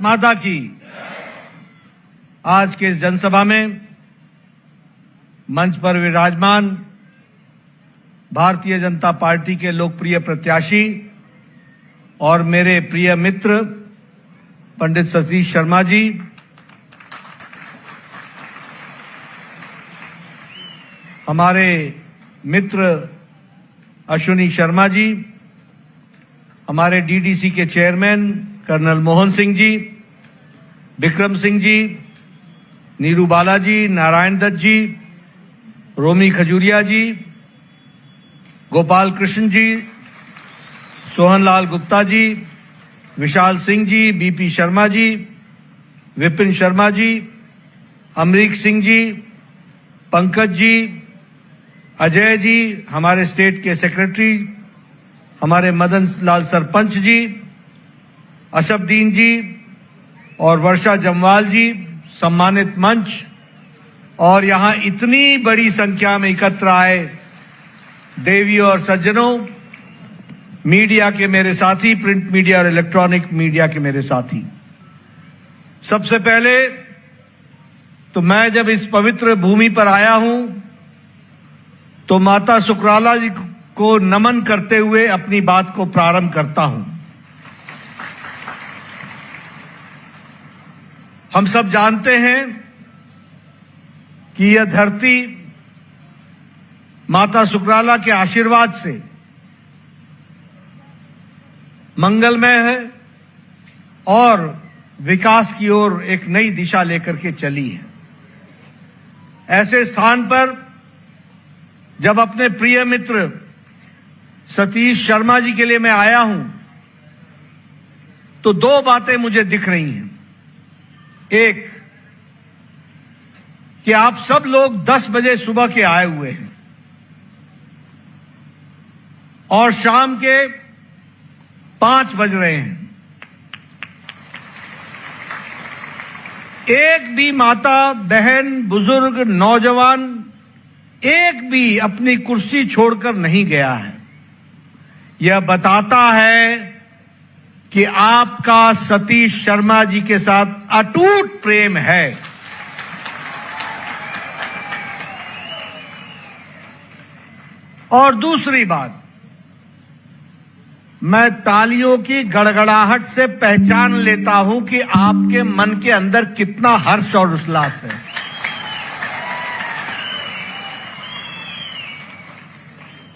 माता की। आज के इस जनसभा में मंच पर विराजमान भारतीय जनता पार्टी के लोकप्रिय प्रत्याशी और मेरे प्रिय मित्र पंडित सतीश शर्मा जी, हमारे मित्र अश्विनी शर्मा जी, हमारे डीडीसी के चेयरमैन कर्नल मोहन सिंह जी, विक्रम सिंह जी, नीरू बालाजी, नारायण दत्त जी, रोमी खजूरिया जी, गोपाल कृष्ण जी, सोहनलाल गुप्ता जी, विशाल सिंह जी, बीपी शर्मा जी, विपिन शर्मा जी, अमरीक सिंह जी, पंकज जी, अजय जी, हमारे स्टेट के सेक्रेटरी, हमारे मदन लाल सरपंच जी, अशफदीन जी और वर्षा जमवाल जी, सम्मानित मंच और यहां इतनी बड़ी संख्या में एकत्र आए देवियों और सज्जनों, मीडिया के मेरे साथी, प्रिंट मीडिया और इलेक्ट्रॉनिक मीडिया के मेरे साथी, सबसे पहले तो मैं जब इस पवित्र भूमि पर आया हूं तो माता सुकराला जी को नमन करते हुए अपनी बात को प्रारंभ करता हूं। हम सब जानते हैं कि यह धरती माता सुकराला के आशीर्वाद से मंगलमय है और विकास की ओर एक नई दिशा लेकर के चली है। ऐसे स्थान पर जब अपने प्रिय मित्र सतीश शर्मा जी के लिए मैं आया हूं तो दो बातें मुझे दिख रही हैं। एक, कि आप सब लोग 10 बजे सुबह के आए हुए हैं और शाम के 5 बज रहे हैं। एक भी माता, बहन, बुजुर्ग, नौजवान एक भी अपनी कुर्सी छोड़कर नहीं गया है। यह बताता है कि आपका सतीश शर्मा जी के साथ अटूट प्रेम है। और दूसरी बात, मैं तालियों की गड़गड़ाहट से पहचान लेता हूं कि आपके मन के अंदर कितना हर्ष और उल्लास है।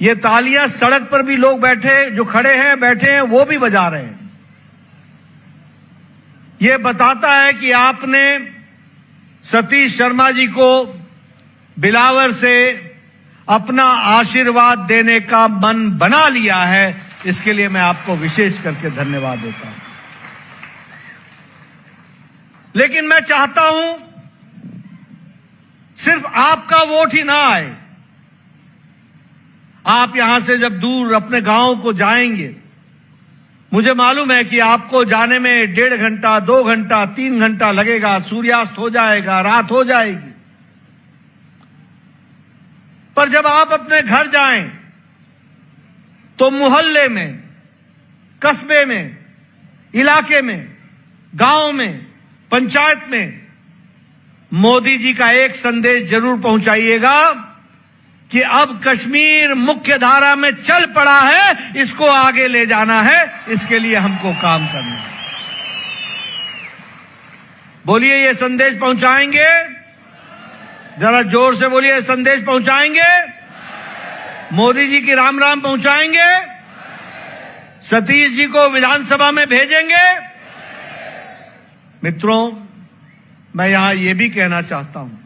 ये तालियां सड़क पर भी लोग बैठे, जो खड़े हैं, बैठे हैं, वो भी बजा रहे हैं। ये बताता है कि आपने सतीश शर्मा जी को बिलावर से अपना आशीर्वाद देने का मन बना लिया है। इसके लिए मैं आपको विशेष करके धन्यवाद देता हूं। लेकिन मैं चाहता हूं सिर्फ आपका वोट ही ना आए। आप यहां से जब दूर अपने गांव को जाएंगे, मुझे मालूम है कि आपको जाने में 1.5 घंटा, 2 घंटा, 3 घंटा लगेगा, सूर्यास्त हो जाएगा, रात हो जाएगी। पर जब आप अपने घर जाएं तो मोहल्ले में, कस्बे में, इलाके में, गांव में, पंचायत में मोदी जी का एक संदेश जरूर पहुंचाइएगा कि अब कश्मीर मुख्य धारा में चल पड़ा है, इसको आगे ले जाना है, इसके लिए हमको काम करना है। बोलिए, ये संदेश पहुंचाएंगे? जरा जोर से बोलिए, संदेश पहुंचाएंगे? मोदी जी की राम राम पहुंचाएंगे? सतीश जी को विधानसभा में भेजेंगे? मित्रों, मैं यहां यह भी कहना चाहता हूं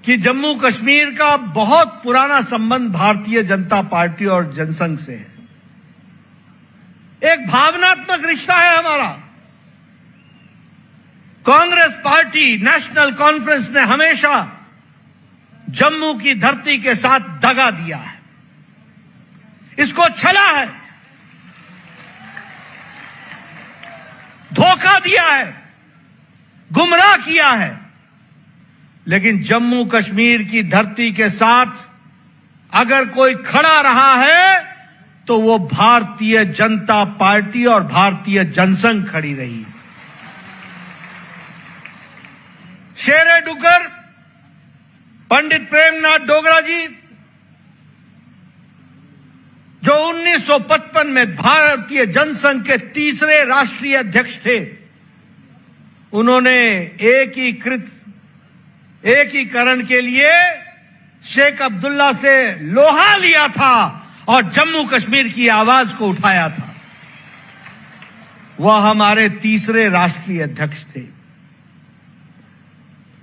कि जम्मू कश्मीर का बहुत पुराना संबंध भारतीय जनता पार्टी और जनसंघ से है। एक भावनात्मक रिश्ता है हमारा। कांग्रेस पार्टी, नेशनल कॉन्फ्रेंस ने हमेशा जम्मू की धरती के साथ दगा दिया है, इसको छला है, धोखा दिया है, गुमराह किया है। लेकिन जम्मू कश्मीर की धरती के साथ अगर कोई खड़ा रहा है तो वो भारतीय जनता पार्टी और भारतीय जनसंघ खड़ी रही। शेरे डुकर पंडित प्रेमनाथ डोगरा जी, जो 1955 में भारतीय जनसंघ के तीसरे राष्ट्रीय अध्यक्ष थे, उन्होंने एकीकरण के लिए शेख अब्दुल्ला से लोहा लिया था और जम्मू कश्मीर की आवाज को उठाया था। वह हमारे तीसरे राष्ट्रीय अध्यक्ष थे।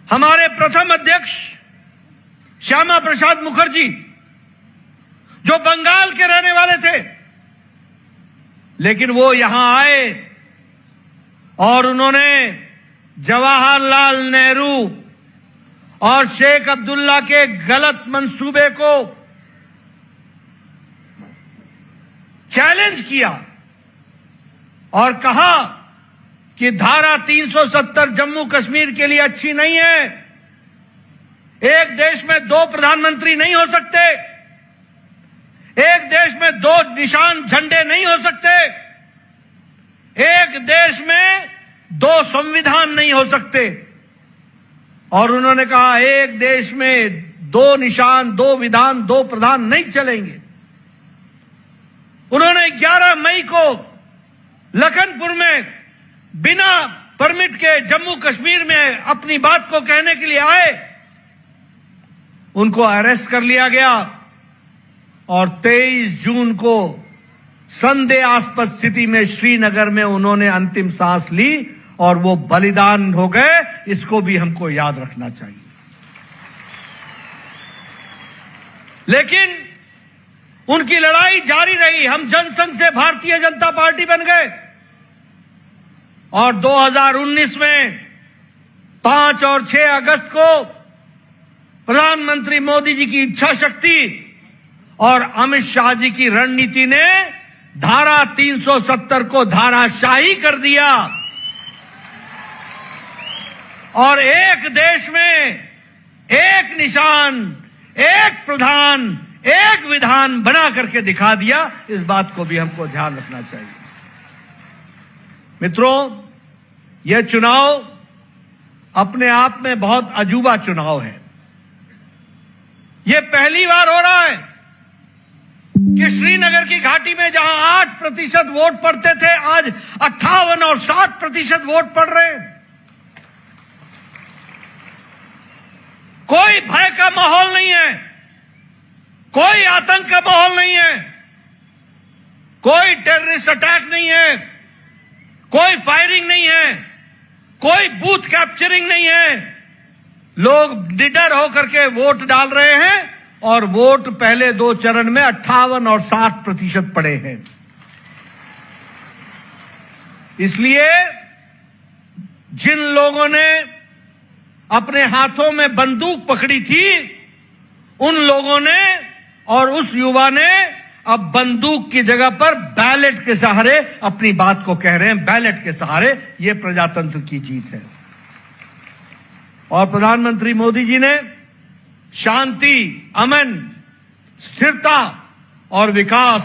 हमारे प्रथम अध्यक्ष श्यामा प्रसाद मुखर्जी, जो बंगाल के रहने वाले थे, लेकिन वो यहां आए और उन्होंने जवाहरलाल नेहरू और शेख अब्दुल्ला के गलत मंसूबे को चैलेंज किया और कहा कि धारा 370 जम्मू कश्मीर के लिए अच्छी नहीं है। एक देश में दो प्रधानमंत्री नहीं हो सकते, एक देश में दो निशान झंडे नहीं हो सकते, एक देश में दो संविधान नहीं हो सकते। और उन्होंने कहा एक देश में दो निशान, दो विधान, दो प्रधान नहीं चलेंगे। उन्होंने 11 मई को लखनपुर में बिना परमिट के जम्मू कश्मीर में अपनी बात को कहने के लिए आए, उनको अरेस्ट कर लिया गया और 23 जून को संदेहास्पद स्थिति में श्रीनगर में उन्होंने अंतिम सांस ली और वो बलिदान हो गए। इसको भी हमको याद रखना चाहिए। लेकिन उनकी लड़ाई जारी रही। हम जनसंघ से भारतीय जनता पार्टी बन गए और 2019 में 5 और 6 अगस्त को प्रधानमंत्री मोदी जी की इच्छा शक्ति और अमित शाह जी की रणनीति ने धारा 370 को धाराशाही कर दिया और एक देश में एक निशान, एक प्रधान, एक विधान बना करके दिखा दिया। इस बात को भी हमको ध्यान रखना चाहिए। मित्रों, यह चुनाव अपने आप में बहुत अजूबा चुनाव है। यह पहली बार हो रहा है कि श्रीनगर की घाटी में जहां 8% वोट पड़ते थे, आज 58 और 60% वोट पड़ रहे हैं। कोई भय का माहौल नहीं है, कोई आतंक का माहौल नहीं है, कोई टेररिस्ट अटैक नहीं है, कोई फायरिंग नहीं है, कोई बूथ कैप्चरिंग नहीं है। लोग निडर होकर के वोट डाल रहे हैं और वोट पहले 2 चरण में 58 और 60% पड़े हैं। इसलिए जिन लोगों ने अपने हाथों में बंदूक पकड़ी थी, उन लोगों ने और उस युवा ने अब बंदूक की जगह पर बैलेट के सहारे अपनी बात को कह रहे हैं। बैलेट के सहारे यह प्रजातंत्र की जीत है। और प्रधानमंत्री मोदी जी ने शांति, अमन, स्थिरता और विकास,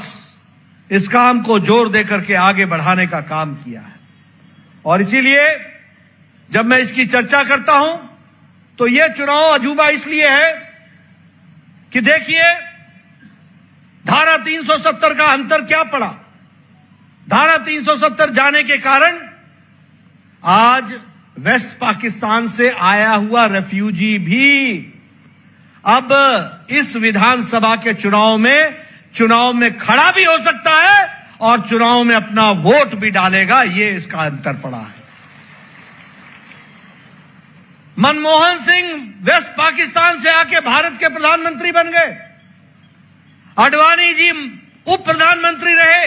इस काम को जोर देकर के आगे बढ़ाने का काम किया है। और इसीलिए जब मैं इसकी चर्चा करता हूं तो यह चुनाव अजूबा इसलिए है कि देखिए धारा 370 का अंतर क्या पड़ा। धारा 370 जाने के कारण आज वेस्ट पाकिस्तान से आया हुआ रेफ्यूजी भी अब इस विधानसभा के चुनाव में खड़ा भी हो सकता है और चुनाव में अपना वोट भी डालेगा। ये इसका अंतर पड़ा है। मनमोहन सिंह वेस्ट पाकिस्तान से आके भारत के प्रधानमंत्री बन गए, आडवाणी जी उप प्रधानमंत्री रहे,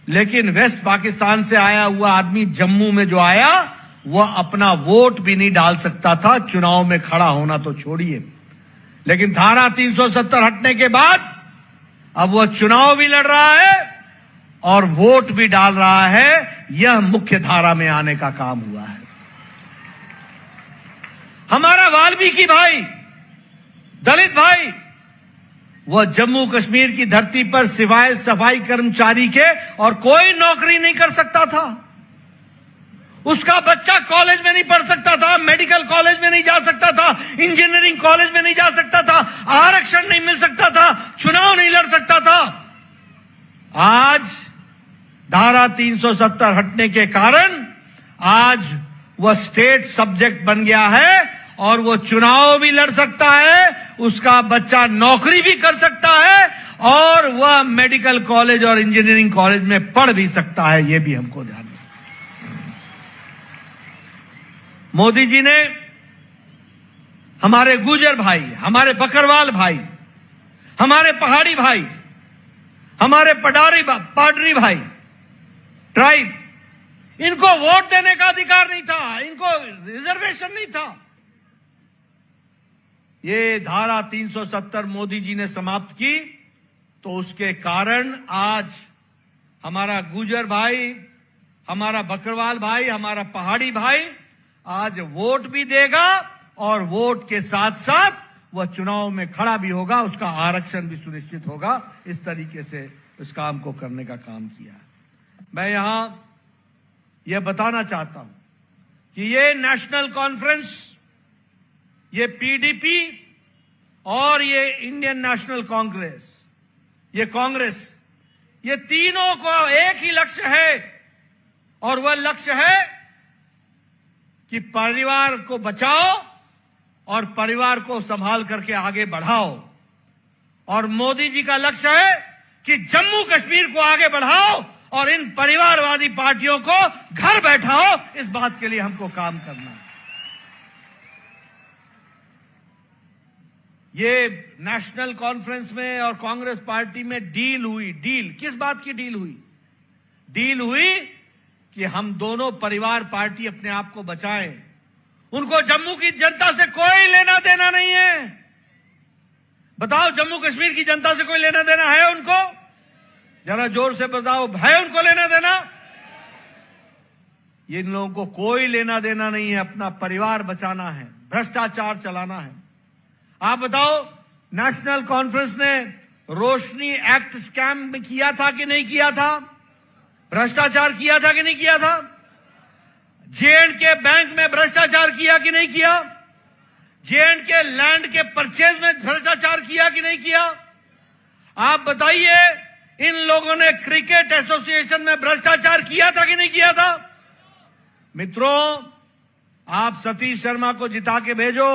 लेकिन वेस्ट पाकिस्तान से आया हुआ आदमी जम्मू में जो आया, वह अपना वोट भी नहीं डाल सकता था, चुनाव में खड़ा होना तो छोड़िए। लेकिन धारा 370 हटने के बाद अब वह चुनाव भी लड़ रहा है और वोट भी डाल रहा है। यह मुख्य धारा में आने का काम हुआ है। हमारा वाल्मीकि भाई, दलित भाई, वह जम्मू कश्मीर की धरती पर सिवाय सफाई कर्मचारी के और कोई नौकरी नहीं कर सकता था। उसका बच्चा कॉलेज में नहीं पढ़ सकता था, मेडिकल कॉलेज में नहीं जा सकता था, इंजीनियरिंग कॉलेज में नहीं जा सकता था, आरक्षण नहीं मिल सकता था, चुनाव नहीं लड़ सकता था। आज धारा 370 हटने के कारण आज वह स्टेट सब्जेक्ट बन गया है और वो चुनाव भी लड़ सकता है, उसका बच्चा नौकरी भी कर सकता है और वह मेडिकल कॉलेज और इंजीनियरिंग कॉलेज में पढ़ भी सकता है। यह भी हमको ध्यान रखना। मोदी जी ने हमारे गुर्जर भाई, हमारे बकरवाल भाई, हमारे पहाड़ी भाई, हमारे पाडरी भाई, ट्राइब, इनको वोट देने का अधिकार नहीं था, इनको रिजर्वेशन नहीं था। ये धारा 370 मोदी जी ने समाप्त की, तो उसके कारण आज हमारा गुर्जर भाई, हमारा बकरवाल भाई, हमारा पहाड़ी भाई आज वोट भी देगा और वोट के साथ साथ वह चुनाव में खड़ा भी होगा, उसका आरक्षण भी सुनिश्चित होगा। इस तरीके से इस काम को करने का काम किया। मैं यहां यह बताना चाहता हूं कि ये नेशनल कॉन्फ्रेंस, ये पीडीपी और ये इंडियन नेशनल कांग्रेस, ये कांग्रेस, ये तीनों को एक ही लक्ष्य है और वह लक्ष्य है कि परिवार को बचाओ और परिवार को संभाल करके आगे बढ़ाओ। और मोदी जी का लक्ष्य है कि जम्मू कश्मीर को आगे बढ़ाओ और इन परिवारवादी पार्टियों को घर बैठाओ। इस बात के लिए हमको काम करना है। ये नेशनल कॉन्फ्रेंस में और कांग्रेस पार्टी में डील हुई। डील किस बात की डील हुई? डील हुई कि हम दोनों परिवार पार्टी अपने आप को बचाएं। उनको जम्मू की जनता से कोई लेना देना नहीं है। बताओ, जम्मू कश्मीर की जनता से कोई लेना देना है उनको? जरा जोर से बताओ, है उनको लेना देना? इन लोगों को कोई लेना देना नहीं है। अपना परिवार बचाना है, भ्रष्टाचार चलाना है। आप बताओ, नेशनल कॉन्फ्रेंस ने रोशनी एक्ट स्कैम में किया था कि नहीं किया था? भ्रष्टाचार किया था कि नहीं किया था? जे.एंड.के बैंक में भ्रष्टाचार किया कि नहीं किया? जे.एंड.के लैंड के परचेज में भ्रष्टाचार किया कि नहीं किया? आप बताइए, इन लोगों ने क्रिकेट एसोसिएशन में भ्रष्टाचार किया था कि नहीं किया था? मित्रों, आप सतीश शर्मा को जिता के भेजो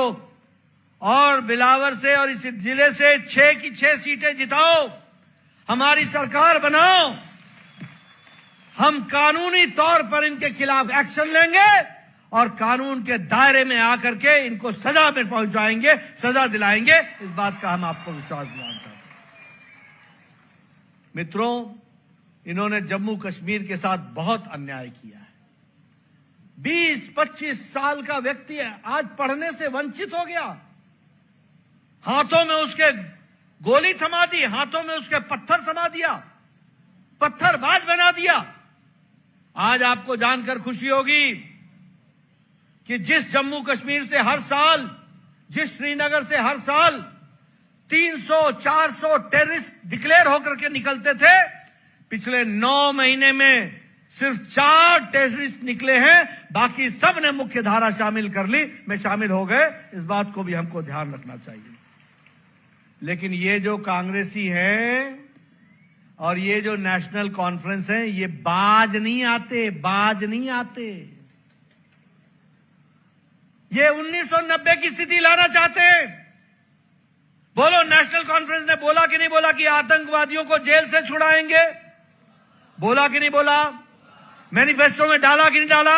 और बिलावर से और इस जिले से 6 की 6 सीटें जिताओ, हमारी सरकार बनाओ। हम कानूनी तौर पर इनके खिलाफ एक्शन लेंगे और कानून के दायरे में आकर के इनको सजा में पहुंचाएंगे, सजा दिलाएंगे। इस बात का हम आपको विश्वास दिलाते हैं। मित्रों, इन्होंने जम्मू कश्मीर के साथ बहुत अन्याय किया है। 20-25 साल का व्यक्ति आज पढ़ने से वंचित हो गया। हाथों में उसके गोली थमा दी, हाथों में उसके पत्थर थमा दिया, पत्थरबाज बना दिया। आज आपको जानकर खुशी होगी कि जिस जम्मू कश्मीर से हर साल, जिस श्रीनगर से हर साल 300-400 टेररिस्ट डिक्लेयर होकर के निकलते थे, पिछले 9 महीने में सिर्फ 4 टेररिस्ट निकले हैं। बाकी सब ने मुख्य धारा शामिल कर ली, में शामिल हो गए। इस बात को भी हमको ध्यान रखना चाहिए। लेकिन ये जो कांग्रेसी है और ये जो नेशनल कॉन्फ्रेंस है, ये बाज नहीं आते, बाज नहीं आते। ये 1990 की स्थिति लाना चाहते हैं। बोलो, नेशनल कॉन्फ्रेंस ने बोला कि नहीं बोला कि आतंकवादियों को जेल से छुड़ाएंगे? बोला कि नहीं बोला? मैनिफेस्टो में डाला कि नहीं डाला?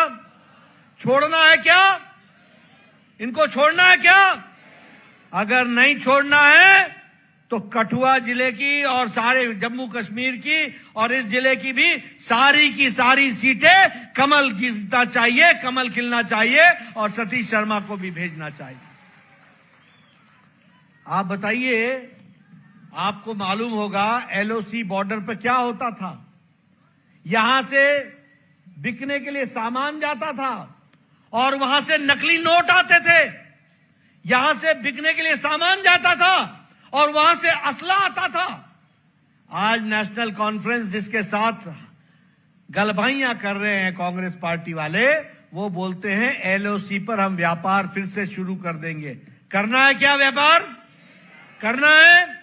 छोड़ना है क्या? इनको छोड़ना है क्या? अगर नहीं छोड़ना है तो कठुआ जिले की और सारे जम्मू कश्मीर की और इस जिले की भी सारी की सारी सीटें कमल खिलना चाहिए, कमल खिलना चाहिए और सतीश शर्मा को भी भेजना चाहिए। आप बताइए, आपको मालूम होगा एलओसी बॉर्डर पर क्या होता था? यहां से बिकने के लिए सामान जाता था और वहां से नकली नोट आते थे। यहां से बिकने के लिए सामान जाता था और वहां से असला आता था। आज नेशनल कॉन्फ्रेंस जिसके साथ गलबाइयां कर रहे हैं कांग्रेस पार्टी वाले, वो बोलते हैं एलओसी पर हम व्यापार फिर से शुरू कर देंगे। करना है क्या व्यापार? करना है?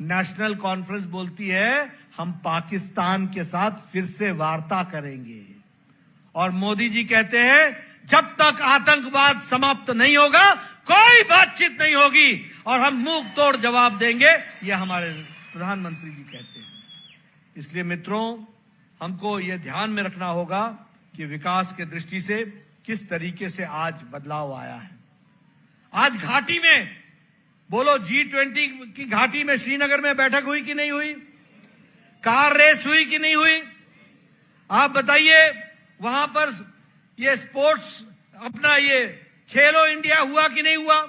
नेशनल कॉन्फ्रेंस बोलती है हम पाकिस्तान के साथ फिर से वार्ता करेंगे, और मोदी जी कहते हैं जब तक आतंकवाद समाप्त नहीं होगा कोई बातचीत नहीं होगी और हम मुंह तोड़ जवाब देंगे, ये हमारे प्रधानमंत्री जी कहते हैं। इसलिए मित्रों, हमको ये ध्यान में रखना होगा कि विकास के दृष्टि से किस तरीके से आज बदलाव आया है। आज घाटी में बोलो, G20 की घाटी में श्रीनगर में बैठक हुई कि नहीं हुई? कार रेस हुई कि नहीं हुई? आप बताइए, वहां पर ये स्पोर्ट्स अपना ये खेलो इंडिया हुआ कि नहीं हुआ?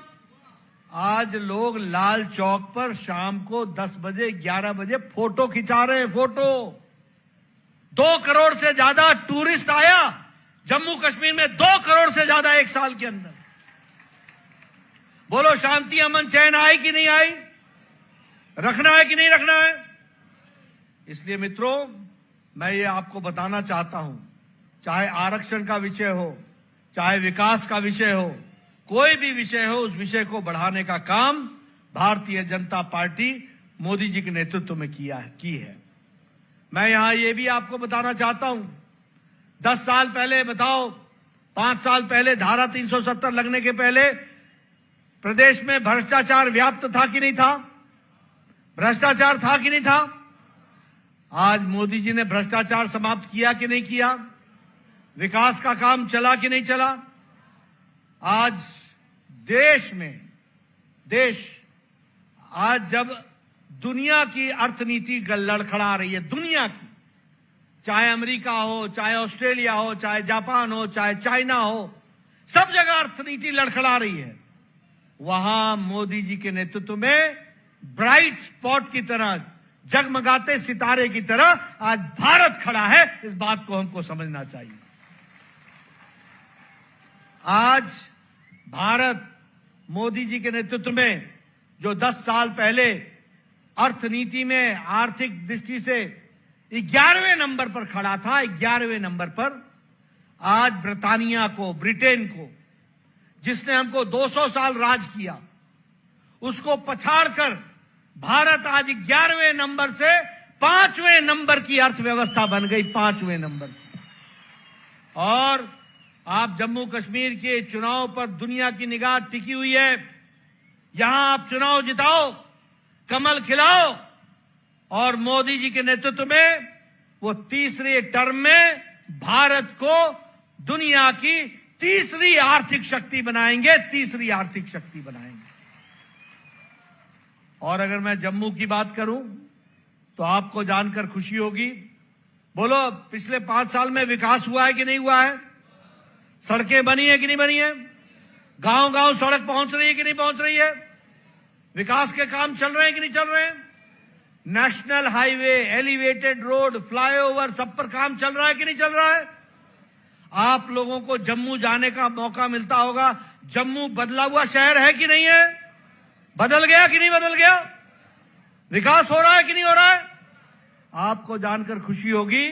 आज लोग लाल चौक पर शाम को 10 बजे 11 बजे फोटो खिंचा रहे हैं। फोटो 2 करोड़ से ज्यादा टूरिस्ट आया जम्मू कश्मीर में, 2 करोड़ से ज्यादा एक साल के अंदर। बोलो, शांति अमन चैन आई कि नहीं आई? रखना है कि नहीं रखना है? इसलिए मित्रों, मैं ये आपको बताना चाहता हूं, चाहे आरक्षण का विषय हो, चाहे विकास का विषय हो, कोई भी विषय हो, उस विषय को बढ़ाने का काम भारतीय जनता पार्टी मोदी जी के नेतृत्व में की है। मैं यहां ये भी आपको बताना चाहता हूं, 10 साल पहले बताओ, 5 साल पहले धारा 370 लगने के पहले प्रदेश में भ्रष्टाचार व्याप्त था कि नहीं था? भ्रष्टाचार था कि नहीं था? आज मोदी जी ने भ्रष्टाचार समाप्त किया कि नहीं किया? विकास का काम चला कि नहीं चला? आज देश आज जब दुनिया की अर्थनीति लड़खड़ा रही है, दुनिया की, चाहे अमेरिका हो, चाहे ऑस्ट्रेलिया हो, चाहे जापान हो, चाहे चाइना हो, सब जगह अर्थनीति लड़खड़ा रही है। वहां मोदी जी के नेतृत्व में ब्राइट स्पॉट की तरह, जगमगाते सितारे की तरह आज भारत खड़ा है। इस बात को हमको समझना चाहिए। आज भारत मोदी जी के नेतृत्व में जो 10 साल पहले अर्थनीति में आर्थिक दृष्टि से 11वें नंबर पर खड़ा था, 11वें नंबर पर, आज ब्रिटेन को जिसने हमको 200 साल राज किया, उसको पछाड़कर भारत आज 11वें नंबर से 5वें नंबर की अर्थव्यवस्था बन गई, 5वें नंबर की। और आप जम्मू कश्मीर के चुनाव पर दुनिया की निगाह टिकी हुई है। यहां आप चुनाव जिताओ, कमल खिलाओ, और मोदी जी के नेतृत्व में वो तीसरे टर्म में भारत को दुनिया की तीसरी आर्थिक शक्ति बनाएंगे, तीसरी आर्थिक शक्ति बनाएंगे। और अगर मैं जम्मू की बात करूं तो आपको जानकर खुशी होगी। बोलो, पिछले 5 साल में विकास हुआ है कि नहीं हुआ है? सड़कें बनी है कि नहीं बनी है? गांव गांव सड़क पहुंच रही है कि नहीं पहुंच रही है? विकास के काम चल रहे हैं कि नहीं चल रहे हैं? National highway, elevated road, flyover, सब पर काम चल रहा है कि नहीं चल रहा है? आप लोगों को जम्मू जाने का मौका मिलता होगा। जम्मू बदला हुआ शहर है कि नहीं है? बदल गया कि नहीं बदल गया? विकास हो रहा है कि नहीं हो रहा है? आपको जानकर खुशी होगी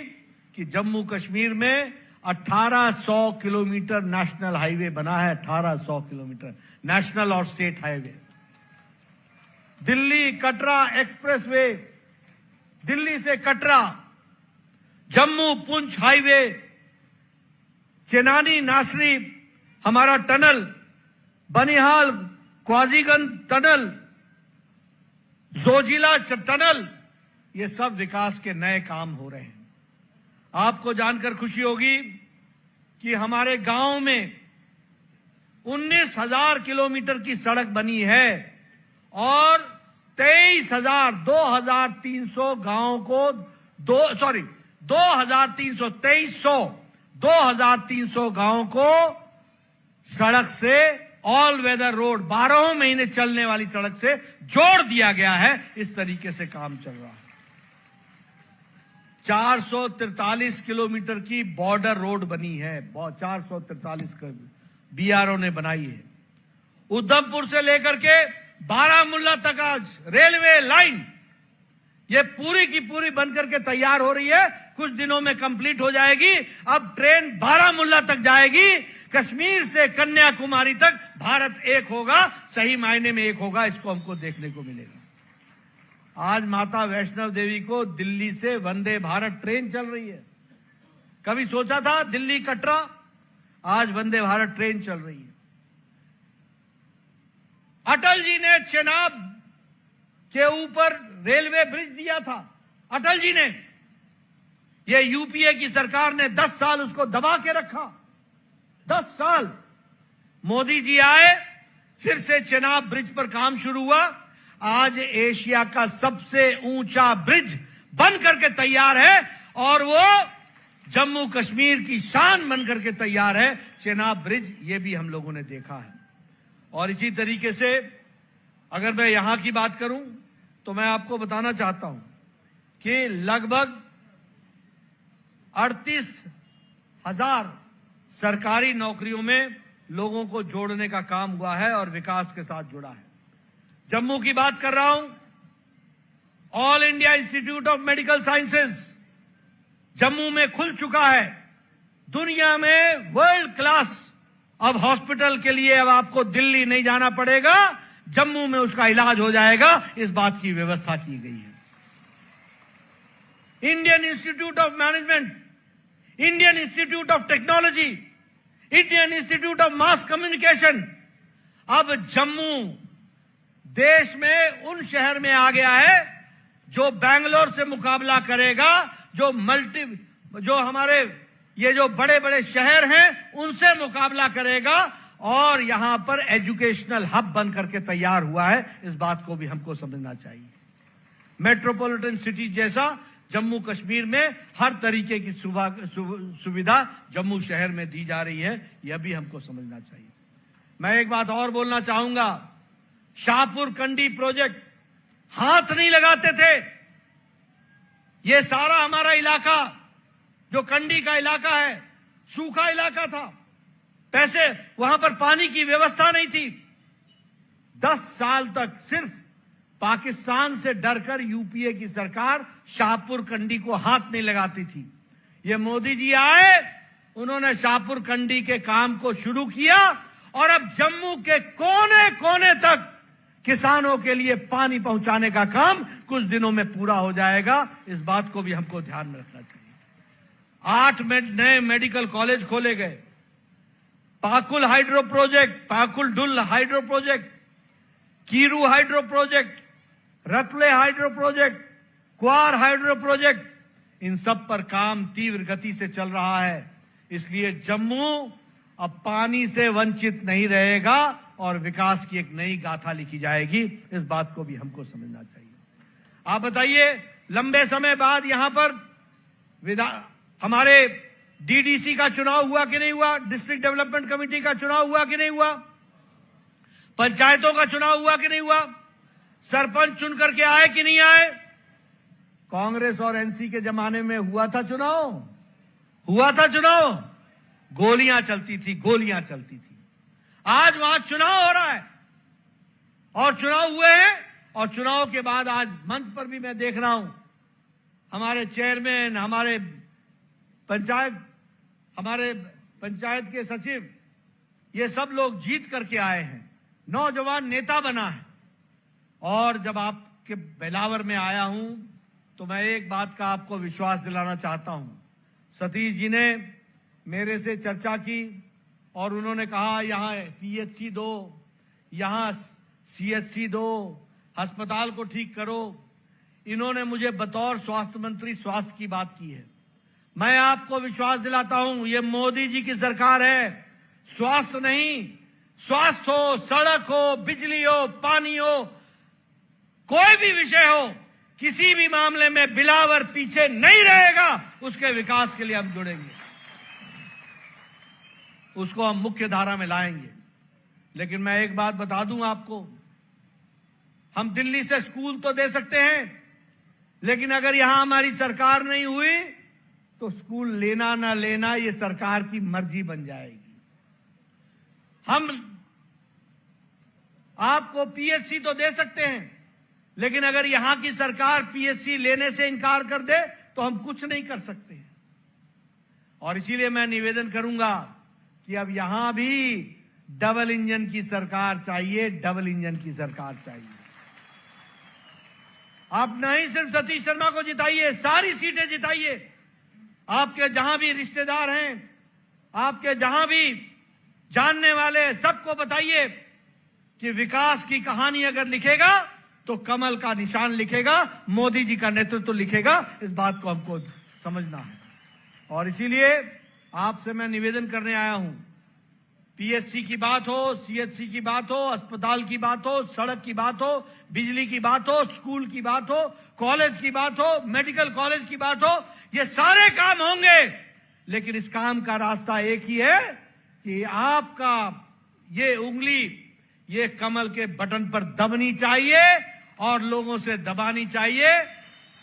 कि जम्मू कश्मीर में 1800 किलोमीटर नेशनल हाईवे बना है, 1800 किलोमीटर नेशनल और state highway. Delhi Katra expressway, Delhi से कटरा, जम्मू पुंछ हाईवे, चेनानी नासरी हमारा tunnel, Banihal Qazigund tunnel, Zojila tunnel, ये सब विकास के नए काम हो रहे हैं। आपको जानकर खुशी होगी कि हमारे गांव में 19,000 किलोमीटर की सड़क बनी है और 2300 गांवों को 2300 गांवों को सड़क से ऑल वेदर रोड, 12 महीने चलने वाली सड़क से जोड़ दिया गया है। इस तरीके से काम चल रहा है। 443 किलोमीटर की बॉर्डर रोड बनी है, 443 बीआरओ ने बनाई है। उधमपुर से लेकर के बारामूला तक आज रेलवे लाइन ये पूरी की पूरी बनकर के तैयार हो रही है, कुछ दिनों में कंप्लीट हो जाएगी। अब ट्रेन बारामूला तक जाएगी, कश्मीर से कन्याकुमारी तक भारत एक होगा, सही मायने में एक होगा, इसको हमको देखने को मिलेगा। आज माता वैष्णव देवी को दिल्ली से वंदे भारत ट्रेन चल रही है। कभी सोचा था दिल्ली कटरा, आज वंदे भारत ट्रेन चल रही है। अटल जी ने चेनाब के ऊपर रेलवे ब्रिज दिया था, अटल जी ने। ये यूपीए की सरकार ने 10 साल उसको दबा के रखा, 10 साल। मोदी जी आए, फिर से चेनाब ब्रिज पर काम शुरू हुआ। आज एशिया का सबसे ऊंचा ब्रिज बन करके तैयार है और वो जम्मू कश्मीर की शान बनकर के तैयार है, चेनाब ब्रिज। ये भी हम लोगों ने देखा है। और इसी तरीके से अगर मैं यहां की बात करूं तो मैं आपको बताना चाहता हूं कि लगभग 38,000 सरकारी नौकरियों में लोगों को जोड़ने का काम हुआ है और विकास के साथ जुड़ा है। जम्मू की बात कर रहा हूं, all India institute of medical sciences Jammu में खुल चुका है। दुनिया में वर्ल्ड क्लास अब हॉस्पिटल के लिए अब आपको दिल्ली नहीं जाना पड़ेगा, जम्मू में उसका इलाज हो जाएगा, इस बात की व्यवस्था की गई है। Indian institute of management, Indian institute of technology, Indian institute of mass communication, अब जम्मू देश में उन शहर में आ गया है जो बेंगलोर से मुकाबला करेगा, जो हमारे ये जो बड़े बड़े शहर हैं उनसे मुकाबला करेगा और यहां पर एजुकेशनल हब बन करके तैयार हुआ है। इस बात को भी हमको समझना चाहिए। मेट्रोपॉलिटन सिटी जैसा जम्मू कश्मीर में हर तरीके की सुविधा जम्मू शहर में दी जा रही है, यह भी हमको समझना चाहिए। मैं एक बात और बोलना चाहूंगा, शाहपुर कंडी प्रोजेक्ट हाथ नहीं लगाते थे। ये सारा हमारा इलाका जो कंडी का इलाका है, सूखा इलाका था, पैसे वहां पर पानी की व्यवस्था नहीं थी। 10 साल तक सिर्फ पाकिस्तान से डरकर यूपीए की सरकार शाहपुर कंडी को हाथ नहीं लगाती थी। ये मोदी जी आए, उन्होंने शाहपुर कंडी के काम को शुरू किया और अब जम्मू के कोने कोने तक किसानों के लिए पानी पहुंचाने का काम कुछ दिनों में पूरा हो जाएगा। इस बात को भी हमको ध्यान में रखना चाहिए। 8 नए मेडिकल कॉलेज खोले गए। Pakal hydro project, Pakal Dul hydro project, Kiru hydro project, Ratle hydro project, Kwar hydro project, इन सब पर काम तीव्र गति से चल रहा है। इसलिए जम्मू अब पानी से वंचित नहीं रहेगा और विकास की एक नई गाथा लिखी जाएगी। इस बात को भी हमको समझना चाहिए। आप बताइए, लंबे समय बाद यहां पर हमारे डीडीसी का चुनाव हुआ कि नहीं हुआ? डिस्ट्रिक्ट डेवलपमेंट कमेटी का चुनाव हुआ कि नहीं हुआ? पंचायतों का चुनाव हुआ कि नहीं हुआ? सरपंच चुन करके आए कि नहीं आए? कांग्रेस और एनसी के जमाने में हुआ था चुनाव, हुआ था चुनाव, गोलियां चलती थी, गोलियां चलती थी। आज वहां चुनाव हो रहा है और चुनाव हुए हैं और चुनाव के बाद आज मंच पर भी मैं देख रहा हूं हमारे चेयरमैन, हमारे पंचायत के सचिव, ये सब लोग जीत करके आए हैं, नौजवान नेता बना है। और जब आपके बेलावर में आया हूं तो मैं एक बात का आपको विश्वास दिलाना चाहता हूं। सतीश जी ने मेरे से चर्चा की और उन्होंने कहा यहां पीएचसी दो, यहां सीएचसी दो, अस्पताल को ठीक करो। इन्होंने मुझे बतौर स्वास्थ्य मंत्री स्वास्थ्य की बात की है। मैं आपको विश्वास दिलाता हूं, ये मोदी जी की सरकार है। स्वास्थ्य नहीं, स्वास्थ्य हो, सड़क हो, बिजली हो, पानी हो, कोई भी विषय हो, किसी भी मामले में बिलावर पीछे नहीं रहेगा। उसके विकास के लिए हम जुड़ेंगे, उसको हम मुख्य धारा में लाएंगे। लेकिन मैं एक बात बता दूं आपको, हम दिल्ली से स्कूल तो दे सकते हैं, लेकिन अगर यहां हमारी सरकार नहीं हुई तो स्कूल लेना ना लेना ये सरकार की मर्जी बन जाएगी। हम आपको पीएचसी तो दे सकते हैं, लेकिन अगर यहां की सरकार पीएससी लेने से इनकार कर दे तो हम कुछ नहीं कर सकते। और इसीलिए मैं निवेदन करूंगा कि अब यहां भी डबल इंजन की सरकार चाहिए, डबल इंजन की सरकार चाहिए। आप नहीं सिर्फ सतीश शर्मा को जिताइए, सारी सीटें जिताइए। आपके जहां भी रिश्तेदार हैं, आपके जहां भी जानने वाले, सबको बताइए कि विकास की कहानी अगर लिखेगा तो कमल का निशान लिखेगा, मोदी जी का नेतृत्व लिखेगा। इस बात को हमको समझना है। और इसीलिए आपसे मैं निवेदन करने आया हूं, पीएचसी की बात हो, सीएचसी की बात हो, अस्पताल की बात हो, सड़क की बात हो, बिजली की बात हो, स्कूल की बात हो, कॉलेज की बात हो, मेडिकल कॉलेज की बात हो, ये सारे काम होंगे। लेकिन इस काम का रास्ता एक ही है कि आपका ये उंगली ये कमल के बटन पर दबनी चाहिए और लोगों से दबानी चाहिए।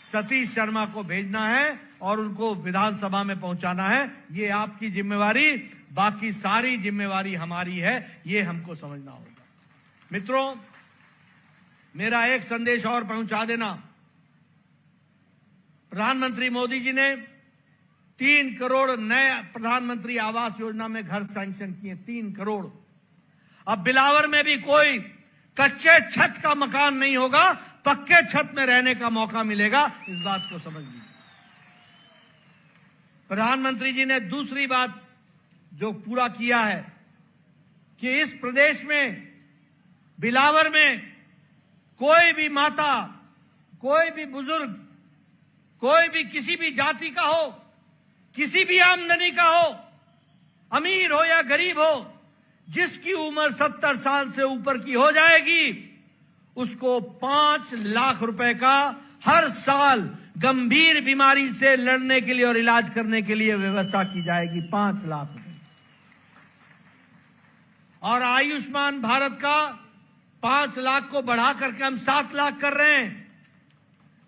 सतीश शर्मा को भेजना है और उनको विधानसभा में पहुंचाना है। ये आपकी जिम्मेवारी, बाकी सारी जिम्मेवारी हमारी है, ये हमको समझना होगा। मित्रों, मेरा एक संदेश और पहुंचा देना। प्रधानमंत्री मोदी जी ने 3 करोड़ नए प्रधानमंत्री आवास योजना में घर सैंक्शन किए, 3 करोड़। अब बिलावर में भी कोई कच्चे छत का मकान नहीं होगा, पक्के छत में रहने का मौका मिलेगा। इस बात को समझ लीजिए। प्रधानमंत्री जी ने दूसरी बात जो पूरा किया है कि इस प्रदेश में बिलावर में कोई भी माता, कोई भी बुजुर्ग, कोई भी किसी भी जाति का हो, किसी भी आमदनी का हो, अमीर हो या गरीब हो, जिसकी उम्र 70 साल से ऊपर की हो जाएगी उसको 5 लाख रुपए का हर साल गंभीर बीमारी से लड़ने के लिए और इलाज करने के लिए व्यवस्था की जाएगी। 5 लाख रुपए। और आयुष्मान भारत का 5 लाख को बढ़ा करके हम 7 लाख कर रहे हैं।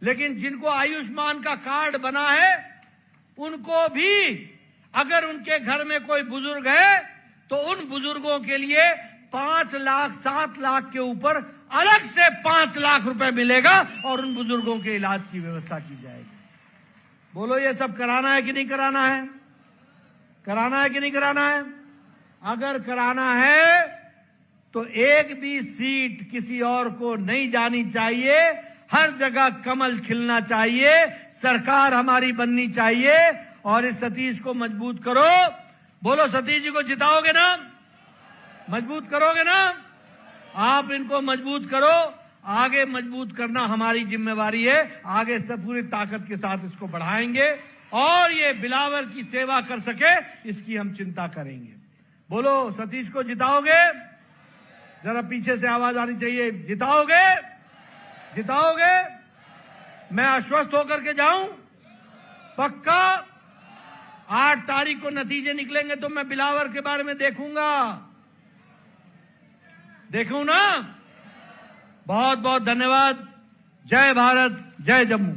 लेकिन जिनको आयुष्मान का कार्ड बना है उनको भी, अगर उनके घर में कोई बुजुर्ग है तो उन बुजुर्गों के लिए 5 लाख 7 लाख के ऊपर अलग से 5 लाख रुपए मिलेगा और उन बुजुर्गों के इलाज की व्यवस्था की जाएगी। बोलो, ये सब कराना है कि नहीं कराना है? कराना है कि नहीं कराना है? अगर कराना है तो एक भी सीट किसी और को नहीं जानी चाहिए। हर जगह कमल खिलना चाहिए, सरकार हमारी बननी चाहिए। और इस सतीश को मजबूत करो। बोलो, सतीश जी को जिताओगे ना? मजबूत करोगे ना? आप इनको मजबूत करो। आगे मजबूत करना हमारी जिम्मेवारी है। आगे से पूरी ताकत के साथ इसको बढ़ाएंगे और ये बिलावर की सेवा कर सके, इसकी हम चिंता करेंगे। बोलो, सतीश को जिताओगे? जरा पीछे से आवाज आनी चाहिए। जिताओगे? जिताओगे? मैं आश्वस्त होकर के जाऊं? पक्का? 8 तारीख को नतीजे निकलेंगे तो मैं बिलावर के बारे में देखूंगा। देखूं ना? बहुत बहुत धन्यवाद। जय भारत, जय जम्मू।